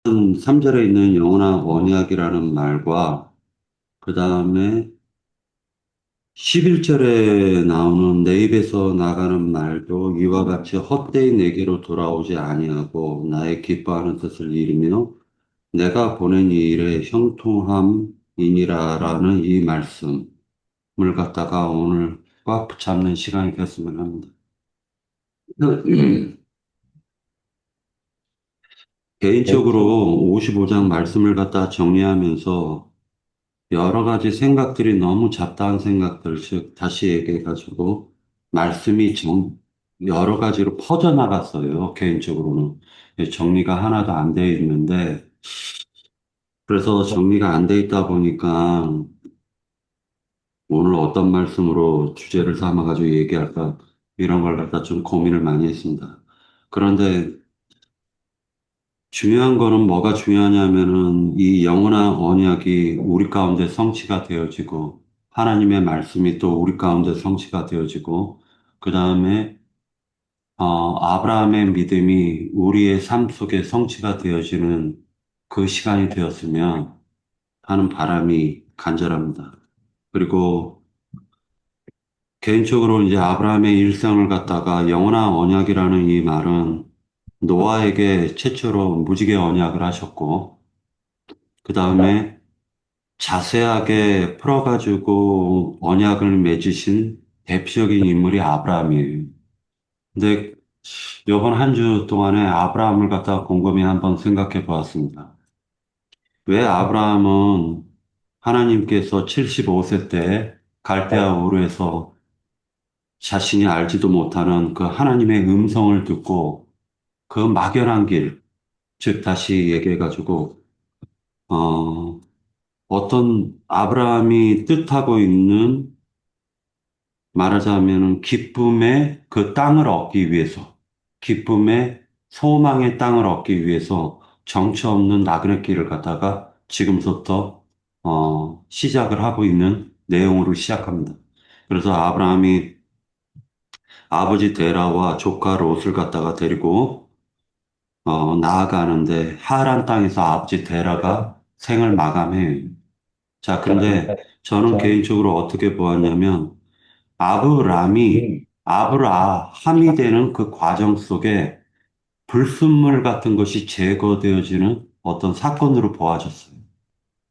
3절에 있는 영원한 언약이라는 말과 그 다음에 11절에 나오는 내 입에서 나가는 말도 이와 같이 헛되이 내게로 돌아오지 아니하고 나의 기뻐하는 뜻을 이루며 내가 보낸 이 일의 형통함이니라라는 이 말씀을 갖다가 오늘 꽉 붙잡는 시간이 됐으면 합니다. 개인적으로 55장 말씀을 갖다 정리하면서 여러 가지 생각들이 너무 잡다한 생각들, 즉, 다시 얘기해가지고, 말씀이 여러 가지로 퍼져나갔어요, 개인적으로는. 정리가 하나도 안 돼 있는데, 그래서 정리가 안 돼 있다 보니까, 오늘 어떤 말씀으로 주제를 삼아가지고 얘기할까, 이런 걸 갖다 좀 고민을 많이 했습니다. 그런데 중요한 거는 뭐가 중요하냐면은 이 영원한 언약이 우리 가운데 성취가 되어지고 하나님의 말씀이 또 우리 가운데 성취가 되어지고 그 다음에 아브라함의 믿음이 우리의 삶 속에 성취가 되어지는 그 시간이 되었으면 하는 바람이 간절합니다. 그리고 개인적으로 이제 아브라함의 일생을 갖다가 영원한 언약이라는 이 말은 노아에게 최초로 무지개 언약을 하셨고 그 다음에 자세하게 풀어가지고 언약을 맺으신 대표적인 인물이 아브라함이에요. 근데 이번 한 주 동안에 아브라함을 갖다가 곰곰이 한번 생각해 보았습니다. 왜 아브라함은 하나님께서 75세 때 갈대아 우르에서 자신이 알지도 못하는 그 하나님의 음성을 듣고 그 막연한 길, 즉 다시 얘기해가지고 어떤 아브라함이 뜻하고 있는 말하자면은 기쁨의 그 땅을 얻기 위해서, 기쁨의 소망의 땅을 얻기 위해서 정처 없는 나그네 길을 가다가 지금부터 시작을 하고 있는 내용으로 시작합니다. 그래서 아브라함이 아버지 데라와 조카 롯을 갖다가 데리고 나아가는데 하란 땅에서 아버지 데라가 생을 마감해요. 자, 근데 저는 개인적으로 어떻게 보았냐면 아브라함이 되는 그 과정 속에 불순물 같은 것이 제거되어지는 어떤 사건으로 보아졌어요.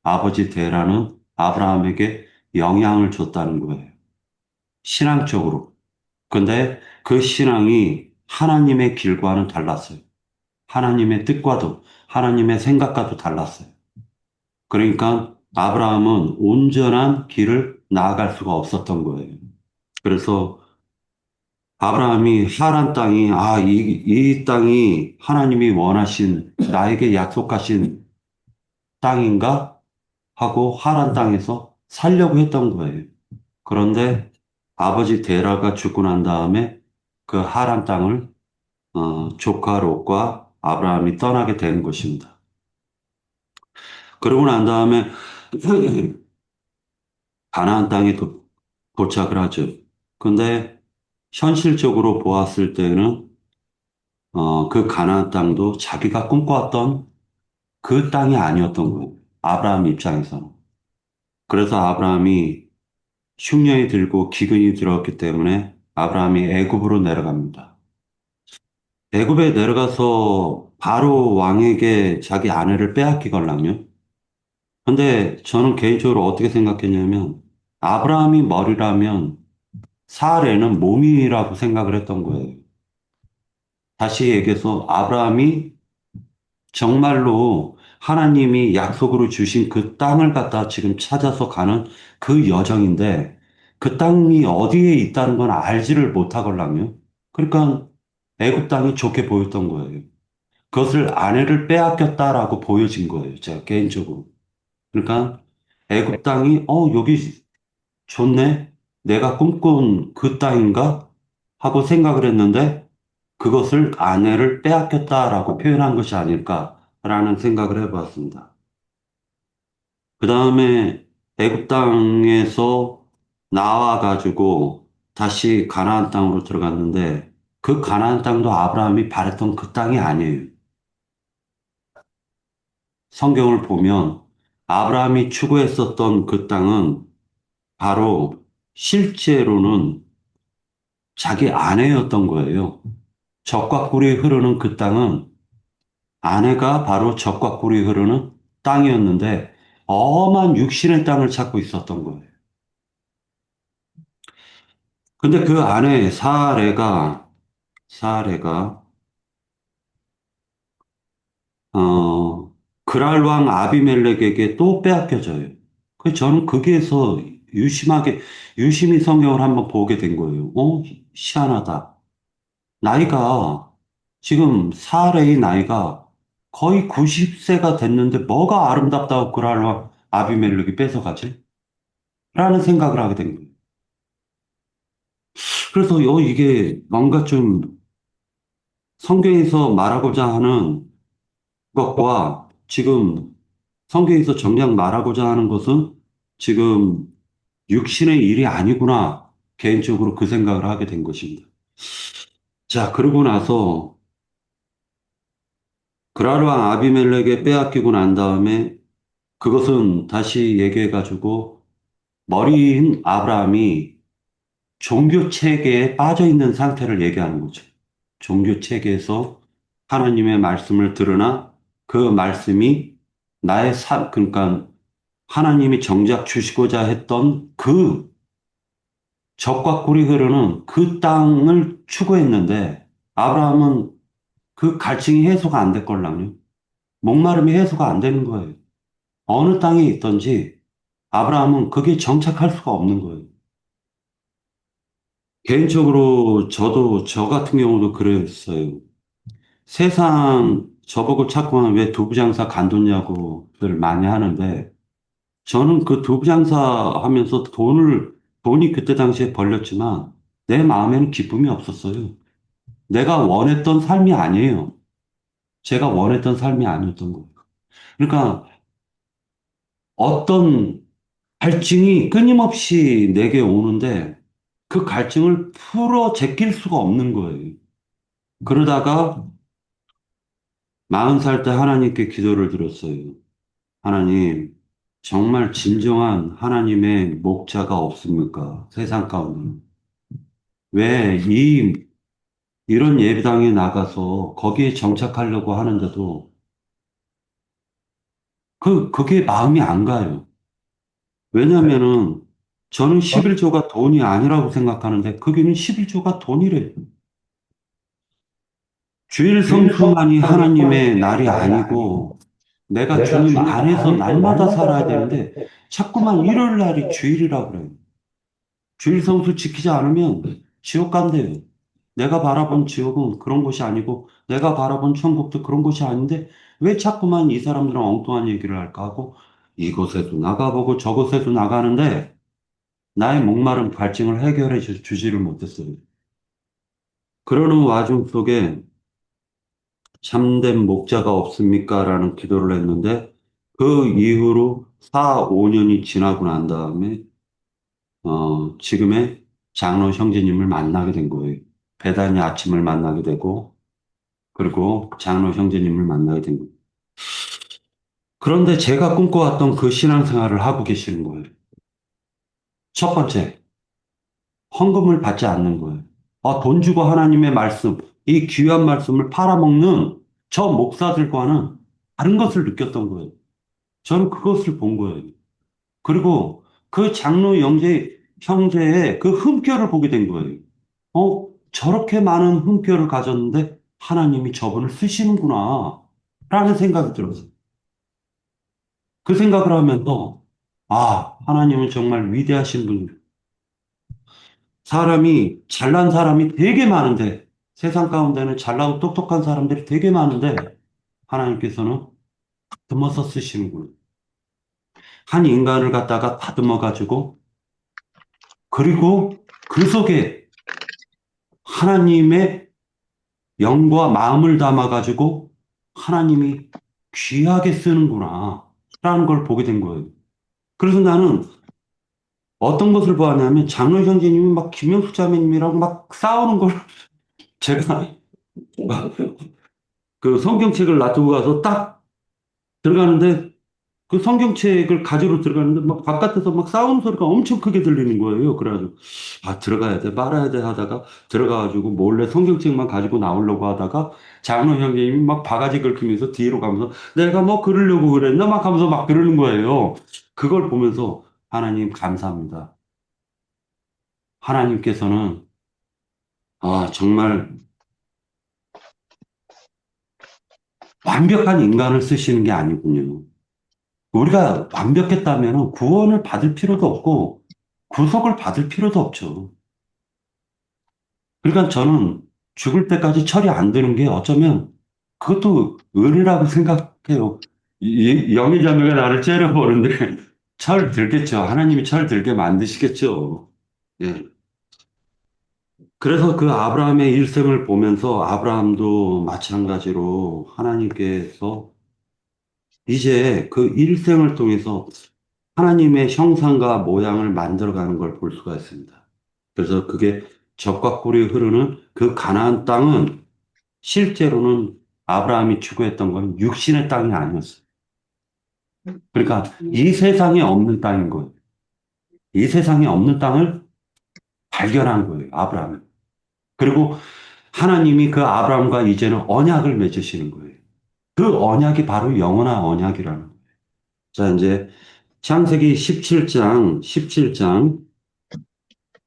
아버지 데라는 아브라함에게 영향을 줬다는 거예요. 신앙적으로. 근데 그 신앙이 하나님의 길과는 달랐어요. 하나님의 뜻과도, 하나님의 생각과도 달랐어요. 그러니까 아브라함은 온전한 길을 나아갈 수가 없었던 거예요. 그래서 아브라함이 하란 땅이, 이 땅이 하나님이 원하신, 나에게 약속하신 땅인가? 하고 하란 땅에서 살려고 했던 거예요. 그런데 아버지 데라가 죽고 난 다음에 그 하란 땅을, 조카 롯과 아브라함이 떠나게 되는 것입니다. 그러고 난 다음에 가나안 땅에 도착을 하죠. 근데 현실적으로 보았을 때는 그 가나안 땅도 자기가 꿈꿔왔던 그 땅이 아니었던 거예요. 아브라함 입장에서는. 그래서 아브라함이 흉년이 들고 기근이 들었기 때문에 아브라함이 애굽으로 내려갑니다. 애굽에 내려가서 바로 왕에게 자기 아내를 빼앗기걸랑요. 근데 저는 개인적으로 어떻게 생각했냐면 아브라함이 머리라면 사레는 몸이라고 생각을 했던 거예요. 다시 얘기해서 아브라함이 정말로 하나님이 약속으로 주신 그 땅을 갖다 지금 찾아서 가는 그 여정인데 그 땅이 어디에 있다는 건 알지를 못하걸랑요. 그러니까 애굽 땅이 좋게 보였던 거예요. 그것을 아내를 빼앗겼다라고 보여진 거예요. 제가 개인적으로. 그러니까 애굽 땅이 여기 좋네. 내가 꿈꾼 그 땅인가? 하고 생각을 했는데 그것을 아내를 빼앗겼다라고 표현한 것이 아닐까라는 생각을 해봤습니다. 그 다음에 애굽 땅에서 나와가지고 다시 가나안 땅으로 들어갔는데 그 가나안 땅도 아브라함이 바랬던 그 땅이 아니에요. 성경을 보면 아브라함이 추구했었던 그 땅은 바로 실제로는 자기 아내였던 거예요. 젖과 꿀이 흐르는 그 땅은 아내가 바로 젖과 꿀이 흐르는 땅이었는데 엄한 육신의 땅을 찾고 있었던 거예요. 근데 그 아내 사레가 그랄 왕 아비멜렉에게 또 빼앗겨져요. 그 저는 거기에서 유심히 성경을 한번 보게 된 거예요. 희한하다. 나이가, 지금 사레의 나이가 거의 90세가 됐는데 뭐가 아름답다고 그랄 왕 아비멜렉이 뺏어가지? 라는 생각을 하게 된 거예요. 그래서 이게 뭔가 좀 성경에서 말하고자 하는 것과 지금 성경에서 정작 말하고자 하는 것은 지금 육신의 일이 아니구나. 개인적으로 그 생각을 하게 된 것입니다. 자, 그러고 나서 그랄 왕 아비멜렉에 빼앗기고 난 다음에 그것은 다시 얘기해가지고 머리인 아브라함이 종교 체계에 빠져 있는 상태를 얘기하는 거죠. 종교 체계에서 하나님의 말씀을 들으나 그 말씀이 그러니까 하나님이 정작 주시고자 했던 그 젖과 꿀이 흐르는 그 땅을 추구했는데 아브라함은 그 갈증이 해소가 안 됐걸랑요. 목마름이 해소가 안 되는 거예요. 어느 땅에 있든지 아브라함은 거기에 정착할 수가 없는 거예요. 개인적으로 저 같은 경우도 그랬어요. 세상 저보고 자꾸만 왜 두부장사 간뒀냐고들 많이 하는데 저는 그 두부장사 하면서 돈이 그때 당시에 벌렸지만 내 마음에는 기쁨이 없었어요. 내가 원했던 삶이 아니에요. 제가 원했던 삶이 아니었던 거예요. 그러니까 어떤 갈증이 끊임없이 내게 오는데 그 갈증을 풀어 제낄 수가 없는 거예요. 그러다가 40살 때 하나님께 기도를 드렸어요. 하나님, 정말 진정한 하나님의 목자가 없습니까? 세상 가운데. 왜 이런 예배당에 나가서 거기에 정착하려고 하는데도 그게 마음이 안 가요. 왜냐면은 저는 11조가 돈이 아니라고 생각하는데 거기는 11조가 돈이래요. 주일 성수만이 하나님의 날이 아니고 내가 주님 안에서 날마다 살아야 되는데 자꾸만 일요일 날이 주일이라고 그래요. 주일 성수 지키지 않으면 지옥 간대요. 내가 바라본 지옥은 그런 곳이 아니고 내가 바라본 천국도 그런 곳이 아닌데 왜 자꾸만 이 사람들은 엉뚱한 얘기를 할까 하고 이곳에도 나가보고 저곳에도 나가는데 나의 목마른 갈증을 해결해 주지를 못했어요. 그러는 와중 속에 참된 목자가 없습니까? 라는 기도를 했는데 그 이후로 4, 5년이 지나고 난 다음에 지금의 장로 형제님을 만나게 된 거예요. 배단이 아침을 만나게 되고 그리고 장로 형제님을 만나게 된 거예요. 그런데 제가 꿈꿔왔던 그 신앙생활을 하고 계시는 거예요. 첫 번째, 헌금을 받지 않는 거예요. 돈 주고 하나님의 말씀, 이 귀한 말씀을 팔아먹는 저 목사들과는 다른 것을 느꼈던 거예요. 저는 그것을 본 거예요. 그리고 그 장로 형제의 그 흠결을 보게 된 거예요. 저렇게 많은 흠결을 가졌는데 하나님이 저분을 쓰시는구나. 라는 생각이 들었어요. 그 생각을 하면서, 하나님은 정말 위대하신 분. 잘난 사람이 되게 많은데, 세상 가운데는 잘나고 똑똑한 사람들이 되게 많은데, 하나님께서는 다듬어서 쓰시는구나. 한 인간을 갖다가 다듬어 가지고, 그리고 그 속에 하나님의 영과 마음을 담아 가지고, 하나님이 귀하게 쓰는구나. 라는 걸 보게 된 거예요. 그래서 나는 어떤 것을 보았냐면 장로 형제님이 막 김영숙 자매님이랑 막 싸우는 걸 제가 그 성경책을 놔두고 가서 딱 들어가는데 그 성경책을 가지러 들어가는데 막 바깥에서 막 싸우는 소리가 엄청 크게 들리는 거예요. 그래가지고 아 들어가야 돼 말아야 돼 하다가 들어가가지고 몰래 성경책만 가지고 나오려고 하다가 장로 형님이 막 바가지 긁히면서 뒤로 가면서 내가 뭐 그러려고 그랬나 막 하면서 막 그러는 거예요. 그걸 보면서 하나님 감사합니다. 하나님께서는 아 정말 완벽한 인간을 쓰시는 게 아니군요. 우리가 완벽했다면 구원을 받을 필요도 없고 구속을 받을 필요도 없죠. 그러니까 저는 죽을 때까지 철이 안 드는 게 어쩌면 그것도 은혜라고 생각해요. 영의 자매가 나를 째려보는데 철 들겠죠. 하나님이 철 들게 만드시겠죠. 예. 그래서 그 아브라함의 일생을 보면서 아브라함도 마찬가지로 하나님께서 이제 그 일생을 통해서 하나님의 형상과 모양을 만들어가는 걸 볼 수가 있습니다. 그래서 그게 적과 꿀이 흐르는 그 가나안 땅은 실제로는 아브라함이 추구했던 건 육신의 땅이 아니었어요. 그러니까 이 세상에 없는 땅인 거예요. 이 세상에 없는 땅을 발견한 거예요, 아브라함은. 그리고 하나님이 그 아브라함과 이제는 언약을 맺으시는 거예요. 그 언약이 바로 영원한 언약이라는 거예요. 자, 이제 창세기 17장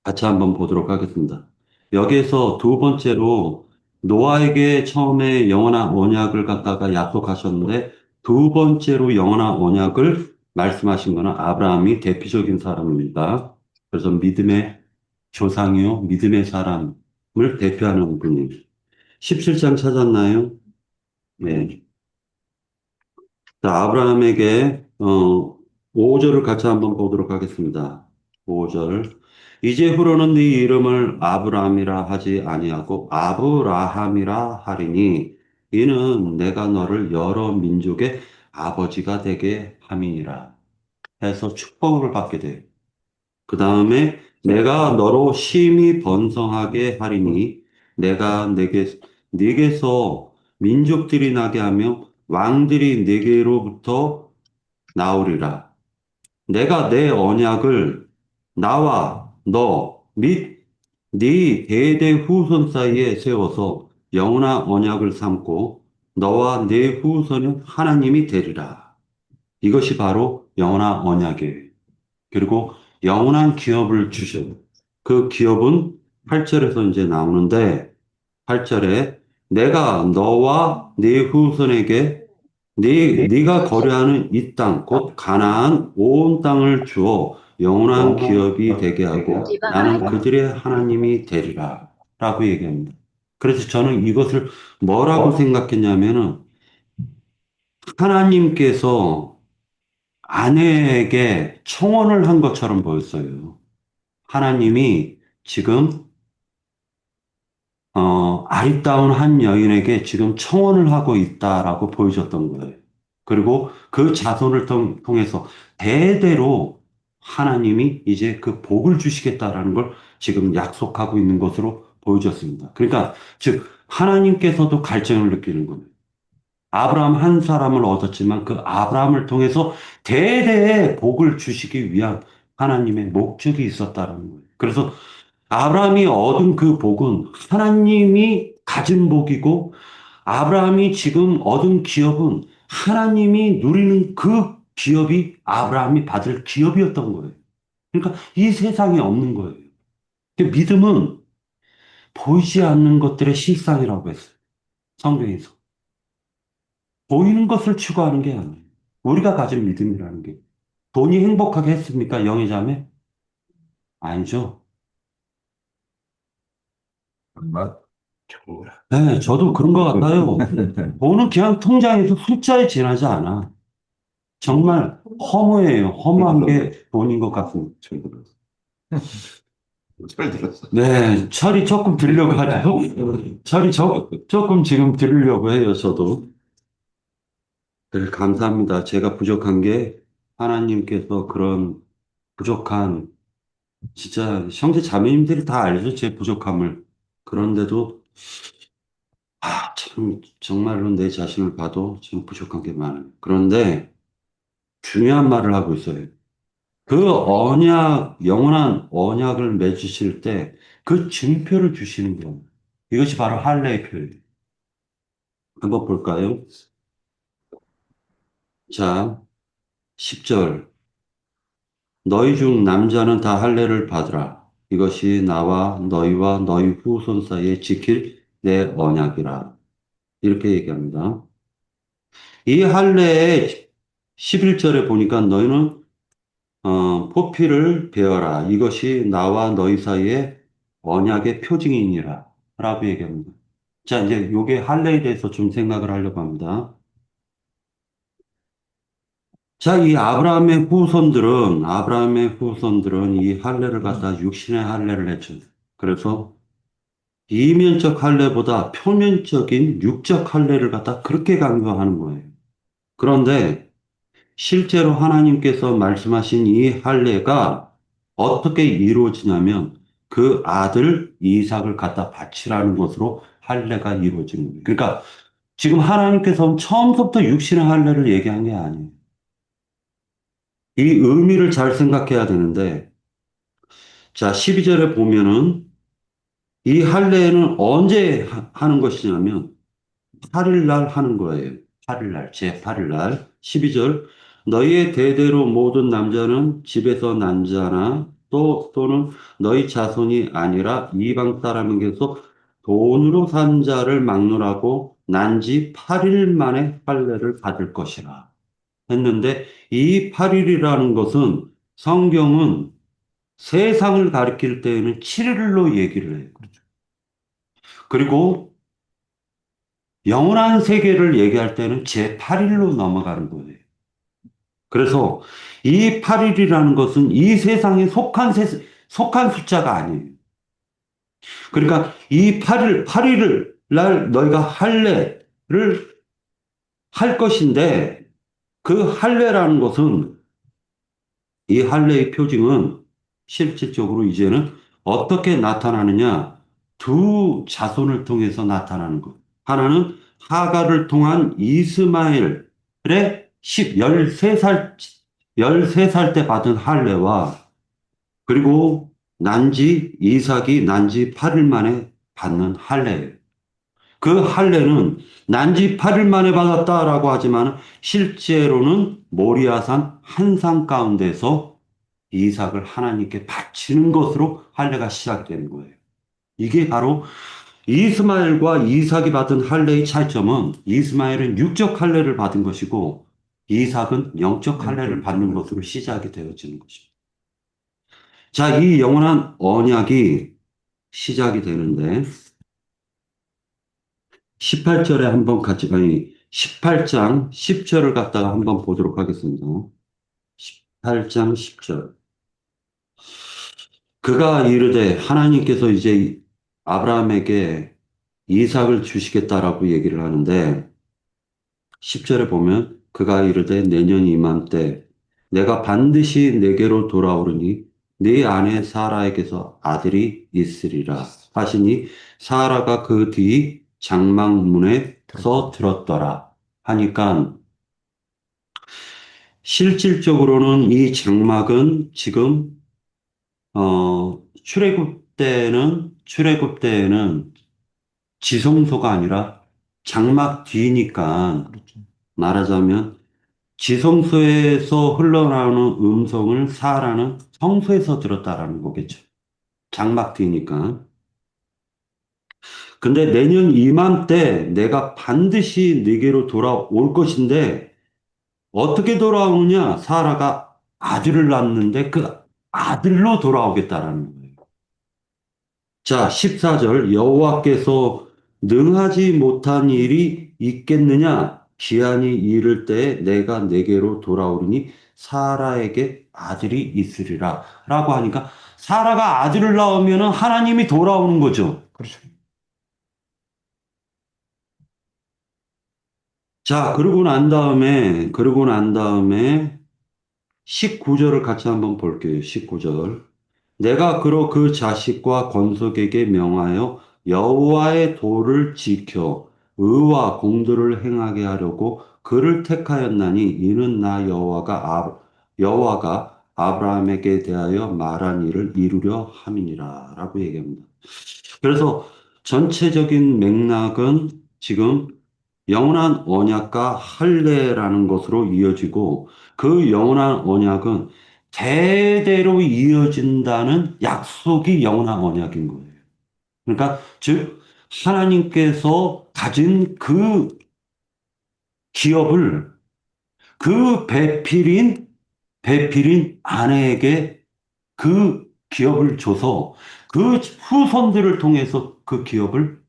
같이 한번 보도록 하겠습니다. 여기에서 두 번째로 노아에게 처음에 영원한 언약을 갖다가 약속하셨는데 두 번째로 영원한 언약을 말씀하신 것은 아브라함이 대표적인 사람입니다. 그래서 믿음의 조상이요, 믿음의 사람을 대표하는 분이에요. 17장 찾았나요? 네. 자, 아브라함에게 5절을 같이 한번 보도록 하겠습니다. 5절. 이제 후로는 네 이름을 아브라함이라 하지 아니하고 아브라함이라 하리니 이는 내가 너를 여러 민족의 아버지가 되게 함이니라 해서 축복을 받게 돼요. 그 다음에 내가 너로 심히 번성하게 하리니 내가 네게서 민족들이 나게 하며 왕들이 네게로부터 나오리라. 내가 내 언약을 나와 너 및 네 대대 후손 사이에 세워서 영원한 언약을 삼고 너와 네 후손은 하나님이 되리라. 이것이 바로 영원한 언약이에요. 그리고 영원한 기업을 주셔요. 그 기업은 8절에서 이제 나오는데 8절에 내가 너와 네 후손에게 네가 거류하는 이 땅, 곧 가나안 온 땅을 주어 영원한 기업이 되게 하고 나는 그들의 하나님이 되리라. 라고 얘기합니다. 그래서 저는 이것을 뭐라고 생각했냐면은 하나님께서 아내에게 청혼을 한 것처럼 보였어요. 하나님이 지금 아리따운 한 여인에게 지금 청혼을 하고 있다라고 보여줬던 거예요. 그리고 그 자손을 통해서 대대로 하나님이 이제 그 복을 주시겠다라는 걸 지금 약속하고 있는 것으로 보여줬습니다. 그러니까 즉 하나님께서도 갈증을 느끼는 거예요. 아브라함 한 사람을 얻었지만 그 아브라함을 통해서 대대의 복을 주시기 위한 하나님의 목적이 있었다라는 거예요. 그래서 아브라함이 얻은 그 복은 하나님이 가진 복이고 아브라함이 지금 얻은 기업은 하나님이 누리는 그 기업이 아브라함이 받을 기업이었던 거예요. 그러니까 이 세상에 없는 거예요. 그 믿음은 보이지 않는 것들의 실상이라고 했어요. 성경에서. 보이는 것을 추구하는 게 아니에요. 우리가 가진 믿음이라는 게. 돈이 행복하게 했습니까? 영의자매? 아니죠. 정말 네, 저도 그런 것 같아요. 돈은 그냥 통장에서 숫자에 지나지 않아. 정말 허무해요. 허무한 게 돈인 것 같습니다. 잘 들었어. 네, 철이 조금 들려고 하죠. 철이 조금 지금 들으려고 해요, 저도. 네, 감사합니다. 제가 부족한 게 하나님께서 그런 부족한, 진짜 형제 자매님들이 다 알죠, 제 부족함을. 그런데도 참, 정말로 내 자신을 봐도 참 부족한 게 많아요. 그런데 중요한 말을 하고 있어요. 그 언약, 영원한 언약을 맺으실 때 그 증표를 주시는 거예요. 이것이 바로 할례의 표현이에요. 한번 볼까요? 자, 10절. 너희 중 남자는 다 할례를 받으라. 이것이 나와 너희와 너희 후손 사이에 지킬 내 언약이라. 이렇게 얘기합니다. 이 할례의 11절에 보니까 너희는 포피를 베어라. 이것이 나와 너희 사이에 언약의 표징이니라. 라고 얘기합니다. 자, 이제 요게 할례에 대해서 좀 생각을 하려고 합니다. 자, 이 아브라함의 후손들은 이 할례를 갖다 육신의 할례를 했죠. 그래서 이면적 할례보다 표면적인 육적 할례를 갖다 그렇게 강조하는 거예요. 그런데 실제로 하나님께서 말씀하신 이 할례가 어떻게 이루어지냐면 그 아들 이삭을 갖다 바치라는 것으로 할례가 이루어지는 거예요. 그러니까 지금 하나님께서는 처음부터 육신의 할례를 얘기한 게 아니에요. 이 의미를 잘 생각해야 되는데, 자, 12절에 보면은 이 할례는 언제 하는 것이냐면 8일 날 하는 거예요. 8일 날, 제 8일 날. 12절. 너희의 대대로 모든 남자는 집에서 난 자나 또는 너희 자손이 아니라 이방 사람에게서 돈으로 산 자를 막론하고 난 지 8일 만에 할례를 받을 것이라 했는데 이 8일이라는 것은 성경은 세상을 가리킬 때에는 7일로 얘기를 해요. 그리고 영원한 세계를 얘기할 때는 제 8일로 넘어가는 거예요. 그래서 이 8일이라는 것은 이 세상에 속한 숫자가 아니에요. 그러니까 이 8일을 날 너희가 할례를 할 것인데 그 할례라는 것은 이 할례의 표징은 실질적으로 이제는 어떻게 나타나느냐? 두 자손을 통해서 나타나는 것. 하나는 하가를 통한 이스마엘의 13살 때 받은 할례와 그리고 이삭이 난지 8일 만에 받는 할례예요. 그 할례는 난지 8일 만에 받았다라고 하지만 실제로는 모리아산 한산 가운데서 이삭을 하나님께 바치는 것으로 할례가 시작되는 거예요. 이게 바로 이스마엘과 이삭이 받은 할례의 차이점은 이스마엘은 육적 할례를 받은 것이고 이삭은 영적 할례를 받는 것으로 시작이 되어지는 것입니다. 자, 이 영원한 언약이 시작이 되는데 18절에 한번 같이 18장 10절을 갖다가 한번 보도록 하겠습니다. 18장 10절. 그가 이르되 하나님께서 이제 아브라함에게 이삭을 주시겠다라고 얘기를 하는데 10절에 보면 그가 이르되 내년 이맘때 내가 반드시 내게로 돌아오르니 네 아내 사라에게서 아들이 있으리라 하시니 사라가 그 뒤 장막문에서 들었더라 하니까 실질적으로는 이 장막은 지금 출애굽 때에는 지성소가 아니라 장막 뒤니까 그렇죠. 말하자면 지성소에서 흘러나오는 음성을 사라는 성소에서 들었다라는 거겠죠. 장막 뒤니까. 근데 내년 이맘때 내가 반드시 네게로 돌아올 것인데 어떻게 돌아오느냐? 사라가 아들을 낳는데 그 아들로 돌아오겠다라는 거예요. 자, 14절 여호와께서 능하지 못한 일이 있겠느냐? 기한이 이를 때 내가 내게로 돌아오리니 사라에게 아들이 있으리라 라고 하니까 사라가 아들을 낳으면 하나님이 돌아오는 거죠. 그렇죠. 자, 그러고 난 다음에 19절을 같이 한번 볼게요. 19절. 내가 그로 그 자식과 건속에게 명하여 여호와의 도를 지켜 의와 공도를 행하게 하려고 그를 택하였나니 이는 나 여호와가 아브라함에게 대하여 말한 일을 이루려 함이니라 라고 얘기합니다. 그래서 전체적인 맥락은 지금 영원한 언약과 할례라는 것으로 이어지고 그 영원한 언약은 대대로 이어진다는 약속이 영원한 언약인 거예요. 그러니까 즉 하나님께서 가진 그 기업을 그 배필인 아내에게 그 기업을 줘서 그 후손들을 통해서 그 기업을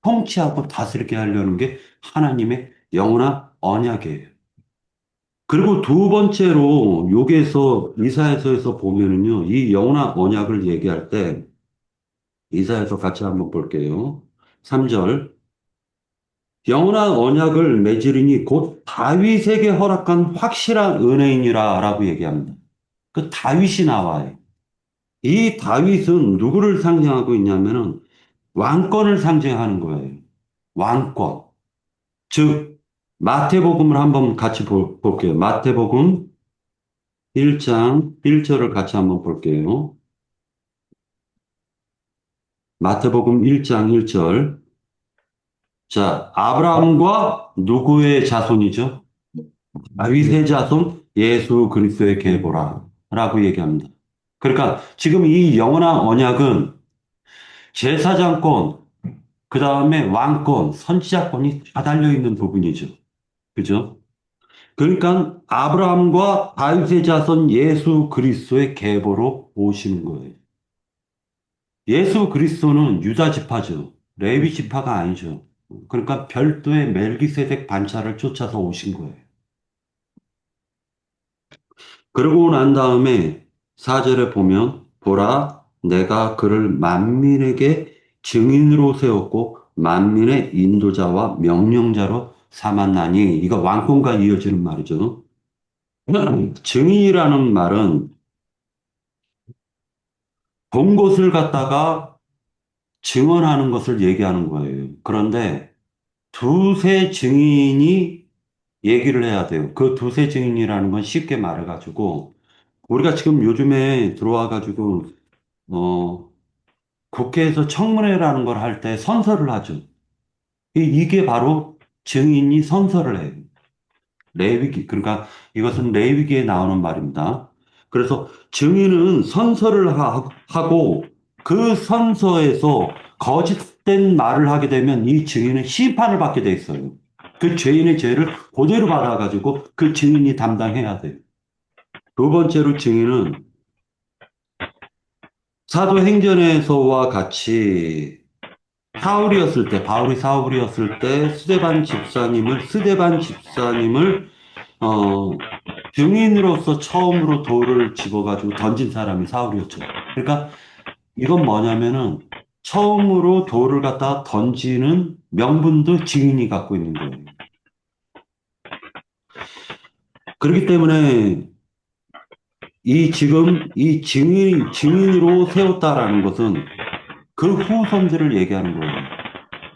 통치하고 다스리게 하려는 게 하나님의 영원한 언약이에요. 그리고 두 번째로 여기에서 이사야서에서 보면은요, 이 영원한 언약을 얘기할 때 이사야서 같이 한번 볼게요. 3절. 영원한 언약을 맺으리니 곧 다윗에게 허락한 확실한 은혜이니라 라고 얘기합니다. 그 다윗이 나와요. 이 다윗은 누구를 상징하고 있냐면은 왕권을 상징하는 거예요. 왕권. 즉, 마태복음을 한번 같이 볼게요. 마태복음 1장 1절을 같이 한번 볼게요. 마태복음 1장 1절. 자, 아브라함과 누구의 자손이죠? 다윗의 자손 예수 그리스도의 계보라 라고 얘기합니다. 그러니까 지금 이 영원한 언약은 제사장권, 그 다음에 왕권, 선지자권이 다 달려있는 부분이죠. 그죠? 그러니까 아브라함과 다윗의 자손 예수 그리스도의 계보로 오시는 거예요. 예수 그리스도는 유다 지파죠. 레위 지파가 아니죠. 그러니까 별도의 멜기세덱 반차를 쫓아서 오신 거예요. 그러고 난 다음에 4절에 보면 보라 내가 그를 만민에게 증인으로 세웠고 만민의 인도자와 명령자로 삼았나니 이거 왕권과 이어지는 말이죠. 증인이라는 말은 본 것을 갖다가 증언하는 것을 얘기하는 거예요. 그런데 두세 증인이 얘기를 해야 돼요. 그 두세 증인이라는 건 쉽게 말해가지고 우리가 지금 요즘에 들어와가지고 어, 국회에서 청문회라는 걸 할 때 선서를 하죠. 이게 바로 증인이 선서를 해요. 레위기, 그러니까 이것은 레위기에 나오는 말입니다. 그래서 증인은 선서를 하고 그 선서에서 거짓된 말을 하게 되면 이 증인은 심판을 받게 돼 있어요. 그 죄인의 죄를 그대로 받아가지고 그 증인이 담당해야 돼요. 두 번째로 증인은 사도행전에서와 같이 바울이 사울이었을 때 스데반 집사님을 어, 증인으로서 처음으로 돌을 집어가지고 던진 사람이 사울이었죠. 그러니까 이건 뭐냐면은 처음으로 돌을 갖다 던지는 명분도 증인이 갖고 있는 거예요. 그렇기 때문에 지금 이 증인으로 세웠다라는 것은 그 후손들을 얘기하는 거예요.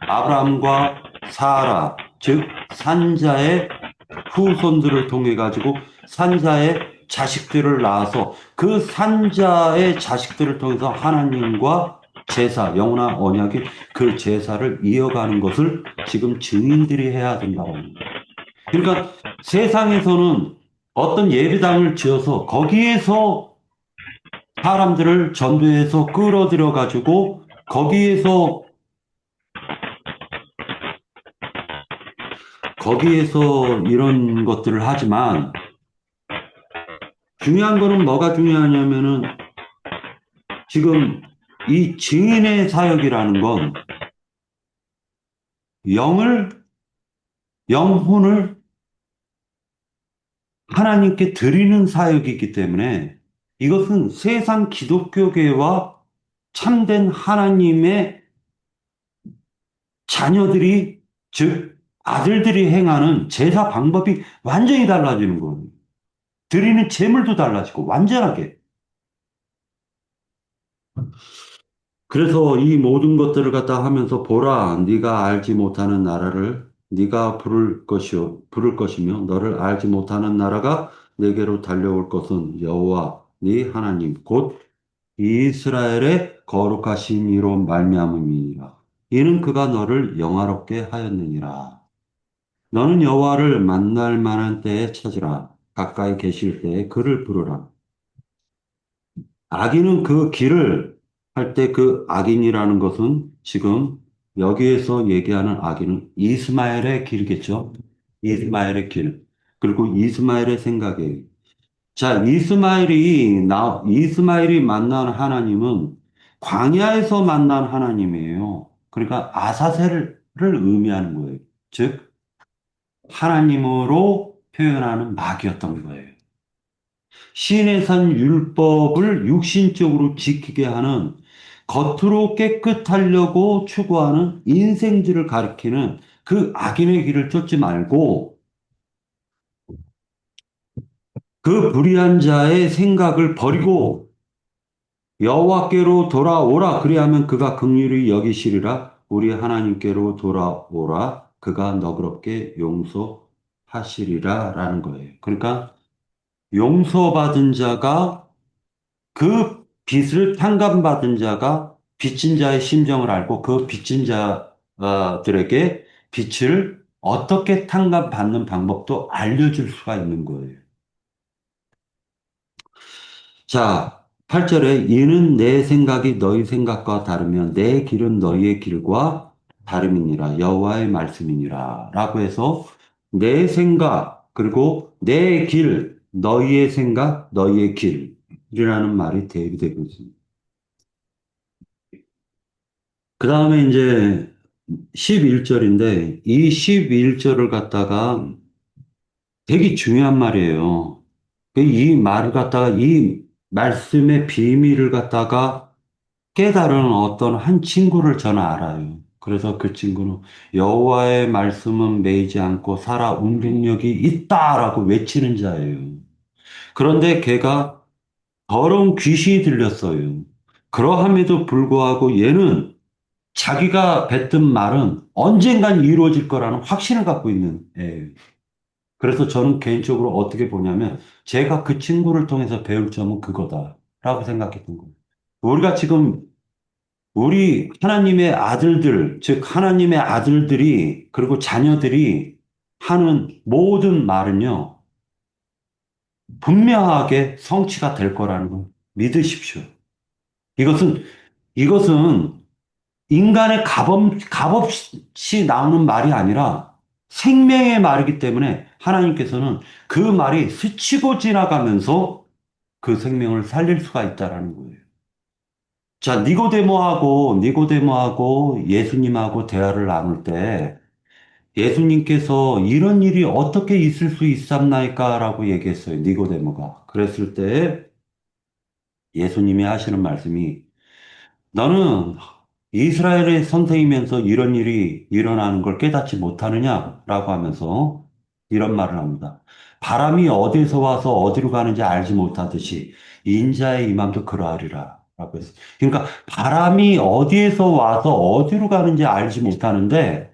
아브라함과 사라, 즉 산자의 후손들을 통해 가지고 산자의 자식들을 낳아서 그 산자의 자식들을 통해서 하나님과 제사, 영원한 언약의 그 제사를 이어가는 것을 지금 증인들이 해야 된다고 합니다. 그러니까 세상에서는 어떤 예배당을 지어서 거기에서 사람들을 전도해서 끌어들여 가지고 거기에서 이런 것들을 하지만 중요한 거는 뭐가 중요하냐면은 지금 이 증인의 사역이라는 건 영을, 영혼을 하나님께 드리는 사역이기 때문에 이것은 세상 기독교계와 참된 하나님의 자녀들이, 즉, 아들들이 행하는 제사 방법이 완전히 달라지는 거예요. 드리는 제물도 달라지고, 완전하게. 그래서 이 모든 것들을 갖다 하면서 보라, 네가 알지 못하는 나라를 네가 부를 것이며 너를 알지 못하는 나라가 내게로 달려올 것은 여호와 네 하나님 곧 이스라엘의 거룩하신 이로 말미암음이니라. 이는 그가 너를 영화롭게 하였느니라. 너는 여호와를 만날 만한 때에 찾으라. 가까이 계실 때에 그를 부르라. 악인은 그 길을 할 때 그 악인이라는 것은 지금 여기에서 얘기하는 악인은 이스마엘의 길이겠죠. 이스마엘의 길. 그리고 이스마엘의 생각이에요. 자, 이스마엘이 만난 하나님은 광야에서 만난 하나님이에요. 그러니까 아사셀을 의미하는 거예요. 즉, 하나님으로 표현하는 막이었던 거예요. 신의 산 율법을 육신적으로 지키게 하는 겉으로 깨끗하려고 추구하는 인생질을 가리키는 그 악인의 길을 쫓지 말고 그 불의한 자의 생각을 버리고 여호와께로 돌아오라. 그리하면 그가 긍휼히 여기시리라. 우리 하나님께로 돌아오라. 그가 너그럽게 용서하시리라. 라는 거예요. 그러니까 용서받은 자가 그 빚을 탕감받은 자가 빚진 자의 심정을 알고 그 빚진 자들에게 빚을 어떻게 탕감받는 방법도 알려줄 수가 있는 거예요. 자, 8절에 이는 내 생각이 너희 생각과 다르며 내 길은 너희의 길과 다름이니라 여호와의 말씀이니라 라고 해서 내 생각 그리고 내 길, 너희의 생각, 너희의 길이라는 말이 대비되고 있습니다. 그 다음에 이제 11절인데 이 11절을 갖다가 되게 중요한 말이에요. 이 말을 갖다가 이 말씀의 비밀을 갖다가 깨달은 어떤 한 친구를 저는 알아요. 그래서 그 친구는 여호와의 말씀은 매이지 않고 살아 운동력이 있다라고 외치는 자예요. 그런데 걔가 더러운 귀신이 들렸어요. 그러함에도 불구하고 얘는 자기가 뱉은 말은 언젠간 이루어질 거라는 확신을 갖고 있는 애예요. 그래서 저는 개인적으로 어떻게 보냐면 제가 그 친구를 통해서 배울 점은 그거다라고 생각했던 거예요. 우리가 지금 우리 하나님의 아들들, 즉 하나님의 아들들이 그리고 자녀들이 하는 모든 말은요, 분명하게 성취가 될 거라는 걸 믿으십시오. 이것은 이것은 인간의 값없이 나오는 말이 아니라 생명의 말이기 때문에 하나님께서는 그 말이 스치고 지나가면서 그 생명을 살릴 수가 있다라는 거예요. 자, 니고데모하고 예수님하고 대화를 나눌 때 예수님께서 이런 일이 어떻게 있을 수 있었나이까라고 얘기했어요. 니고데모가. 그랬을 때 예수님이 하시는 말씀이 너는 이스라엘의 선생이면서 이런 일이 일어나는 걸 깨닫지 못하느냐라고 하면서 이런 말을 합니다. 바람이 어디서 와서 어디로 가는지 알지 못하듯이 인자의 임함도 그러하리라. 라고 했어요. 그러니까 바람이 어디에서 와서 어디로 가는지 알지 못하는데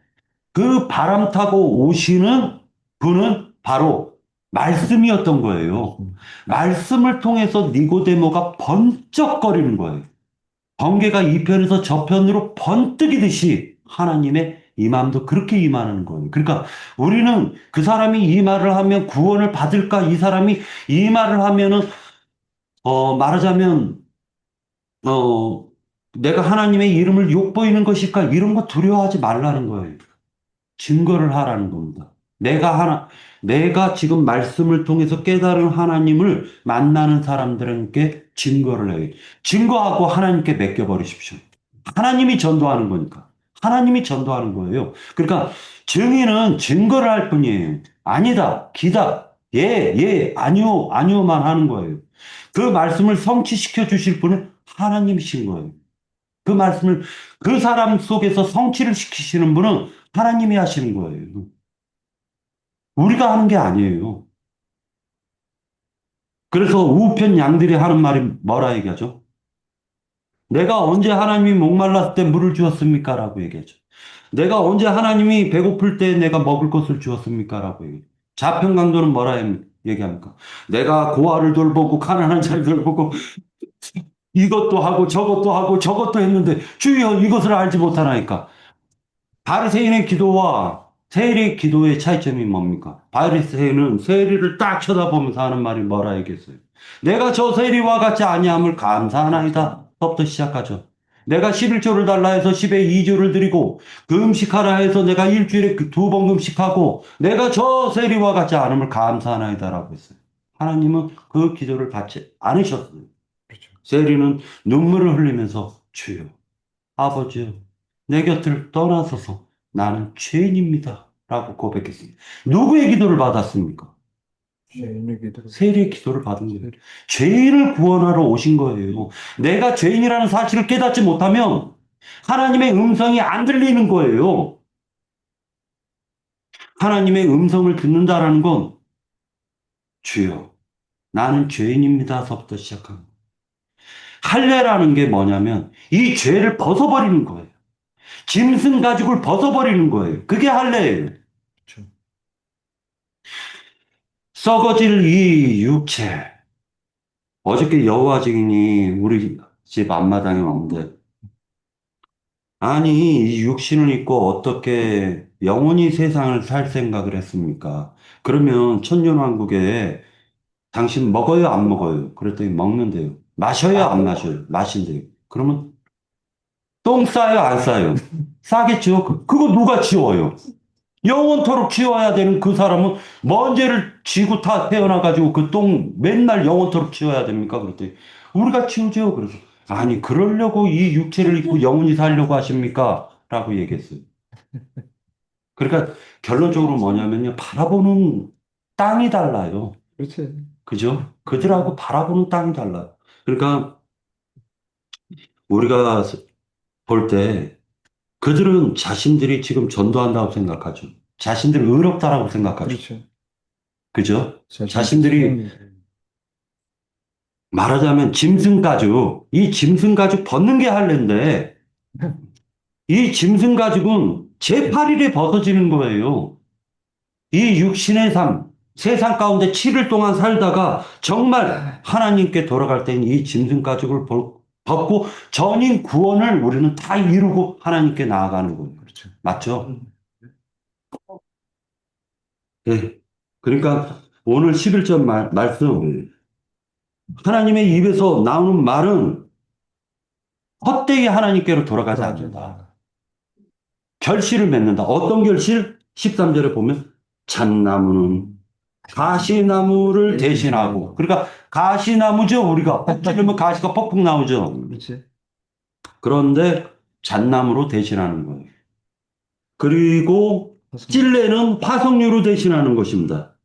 그 바람 타고 오시는 분은 바로 말씀이었던 거예요. 말씀을 통해서 니고데모가 번쩍거리는 거예요. 번개가 이 편에서 저 편으로 번뜩이듯이 하나님의 임함도 그렇게 임하는 거예요. 그러니까 우리는 그 사람이 이 말을 하면 구원을 받을까? 이 사람이 이 말을 하면은 말하자면 어 내가 하나님의 이름을 욕보이는 것일까? 이런 거 두려워하지 말라는 거예요. 증거를 하라는 겁니다. 내가 지금 말씀을 통해서 깨달은 하나님을 만나는 사람들에게 증거를 해요. 증거하고 하나님께 맡겨버리십시오. 하나님이 전도하는 거니까. 하나님이 전도하는 거예요. 그러니까 증인은 증거를 할 뿐이에요. 아니다, 기다, 아니요, 아니요만 하는 거예요. 그 말씀을 성취시켜 주실 분은 하나님이신 거예요. 그 말씀을 그 사람 속에서 성취를 시키시는 분은 하나님이 하시는 거예요. 우리가 하는 게 아니에요. 그래서 우편 양들이 하는 말이 뭐라 얘기하죠? 내가 언제 하나님이 목말랐을 때 물을 주었습니까? 라고 얘기하죠. 내가 언제 하나님이 배고플 때 내가 먹을 것을 주었습니까? 라고 얘기해요. 자평강도는 뭐라 얘기합니까? 내가 고아를 돌보고 가난한 자를 돌보고 이것도 하고 저것도 하고 저것도 했는데 주여 이것을 알지 못하나이까. 바리새인의 기도와 세리의 기도의 차이점이 뭡니까? 바리새인은 세리를 딱 쳐다보면서 하는 말이 뭐라 얘기했어요? 내가 저 세리와 같이 아니함을 감사하나이다. 부터 시작하죠. 내가 11조를 달라 해서 10에 2조를 드리고 금식하라 해서 내가 일주일에 2번 금식하고 내가 저 세리와 같지 않음을 감사하나이다라고 했어요. 하나님은 그 기도를 받지 않으셨어요. 그렇죠. 세리는 눈물을 흘리면서 주여 아버지요 내 곁을 떠나서서 나는 죄인입니다 라고 고백했습니다. 누구의 기도를 받았습니까? 죄인의 기도를 세리의 기도를 받은 거예요. 죄인을 구원하러 오신 거예요. 내가 죄인이라는 사실을 깨닫지 못하면 하나님의 음성이 안 들리는 거예요. 하나님의 음성을 듣는다라는 건 주여 나는 죄인입니다서부터 시작합니다. 할례라는 게 뭐냐면 이 죄를 벗어버리는 거예요. 짐승 가죽을 벗어버리는 거예요. 그게 할례예요. 그렇죠. 썩어질 이 육체. 어저께 여호와 증인이 우리 집 앞마당에 왔는데 아니 이 육신을 입고 어떻게 영원히 세상을 살 생각을 했습니까? 그러면 천년왕국에 당신 먹어요 안 먹어요? 그랬더니 먹는데요. 마셔요 안 마셔요? 마신대요. 그러면 똥 싸요 안 싸요? 싸겠죠. 그거 누가 치워요? 영원토록 치워야 되는 그 사람은 먼 죄를 지고 다 태어나가지고 그 똥 맨날 영원토록 치워야 됩니까? 그랬더니 우리가 치우죠. 그래서 아니 그러려고 이 육체를 입고 영원히 살려고 하십니까? 라고 얘기했어요. 그러니까 결론적으로 뭐냐면요. 바라보는 땅이 달라요. 그렇지. 그죠? 그들하고 바라보는 땅이 달라요. 그러니까 우리가 볼 때 그들은 자신들이 지금 전도한다고 생각하죠. 자신들이 의롭다라고 생각하죠. 그렇죠. 그죠? 자신의 자신들이 생명을 말하자면 짐승 가죽, 이 짐승 가죽 벗는 게 할례인데 이 짐승 가죽은 제8일에 벗어지는 거예요. 이 육신의 삶, 세상 가운데 7일 동안 살다가 정말 하나님께 돌아갈 때는 이 짐승 가죽을 벗고 전인 구원을 우리는 다 이루고 하나님께 나아가는 거예요. 그렇죠. 맞죠? 네. 그러니까 오늘 11절 말씀, 하나님의 입에서 나오는 말은 헛되이 하나님께로 돌아가지 않는다. 결실을 맺는다. 어떤 결실? 13절에 보면 잣나무는 가시나무를 대신하고 그러니까 가시나무죠. 우리가 퍽 찌르면 가시가 퍽퍽 나오죠. 그렇지. 그런데 잣나무로 대신하는 거예요. 그리고 찔레는 화석류로 대신하는 것입니다.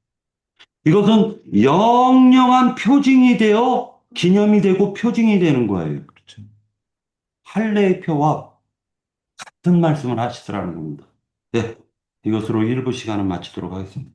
이것은 영영한 표징이 되어 기념이 되고 표징이 되는 거예요. 그렇죠. 할례의 표와 같은 말씀을 하시더라는 겁니다. 네, 이것으로 일부 시간을 마치도록 하겠습니다.